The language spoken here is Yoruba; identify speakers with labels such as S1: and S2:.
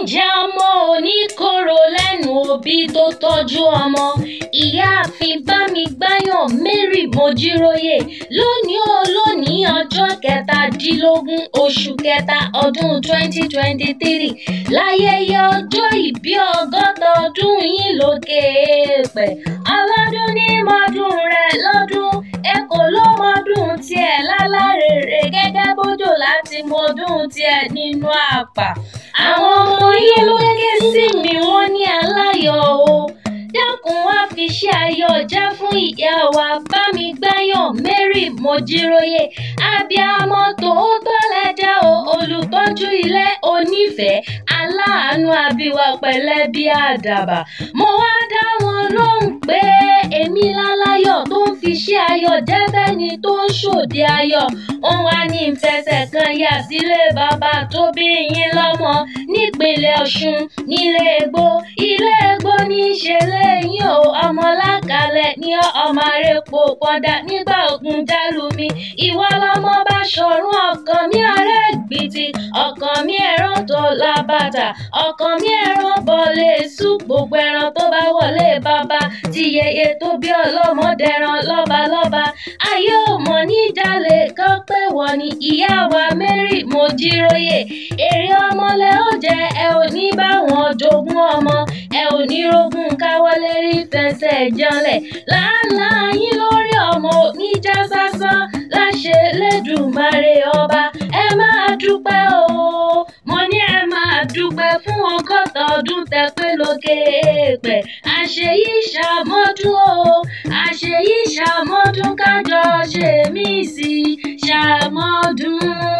S1: oúnjẹ ọmọ oníkóró lẹ́nu òbí tó tọ́jú ọmọ. Ìyáàfin Bámigbáyọ̀ Mary Mojiroye lónìí ọjọ́ 17 oṣù kẹta ọdún 2023 láyẹyẹ ọjọ́ ìbí 60 ọdún yín lókè èèpẹ̀. Ọlọ́dún ní mọ́dún rẹ̀ lọ́dún, èkó ló mọ́dún tiẹ̀ lálárèrè gẹ́gẹ́ bójò láti mọ́dún tiẹ̀ nínú àpà. Àwọn ọmọ yín ló ké sí mi, wọ́n ní aláyọ̀ o. Dákun wá fi ṣe ayọ̀ jẹ́ fún ìyá wa Bámigbáyọ̀ Mary Mojiroye. Abíamọ tòótọ́ lẹ́jẹ́ o, olùtọ́jú ilé, onífẹ̀ẹ́, aláàánú, abíwá pẹ̀lẹ́ bí àdàbà. Mo wá dá wọn lóhùn pé èmi láláyọ̀ tó ń fi ṣe ayọ̀ jẹ́ fẹ́ni tó ń ṣòde ayọ̀. Wọ́n wá ní ìfẹsẹ̀ kan yà sílé bàbá tó bí yín lọ́mọ nípínlẹ̀ Ọ̀ṣun nílé Egbò. Ilé Egbò ní í ṣe lẹ́yìn o, ọmọ lákàlẹ̀ ní ọmọ arẹ́pọ̀ pọ́ndà nígbà ogun jálumi. Ìwọ lọmọ Báṣọ̀run, ọkàn mi arẹ́ gbìtì, ọkàn mi ẹran tó lábàtà, ọkàn mi ẹran bọ̀lẹ̀ sùn. Gbogbo ẹran tó bá wọlé bàbá tí yeye tó bí ọlọ́mọdẹran lọ́balọ́ba. Ayé ò mọ̀ ní jalè kan pé wọ́n ní ìyá wa Mary Mojiroye. Èrè ọmọlẹ̀ ó jẹ, ẹ ò ní bá wọn jogún ọmọ, ẹ ò ní rogún káwọlé rí fẹsẹ̀ janlẹ̀. Làálàá yín lórí ọmọ oníjà sásán láṣẹ lẹ́dùmarè ọba. Ẹ máa dúpẹ́ o, mo ní ẹ máa dúpẹ́ fún 60 ọdún tẹ pé lókè èèpẹ̀. Àṣeyí ṣàmọ́dún o, àṣeyí ṣàmọ́dún kájọ ṣe mí sí ṣàmọ́dún.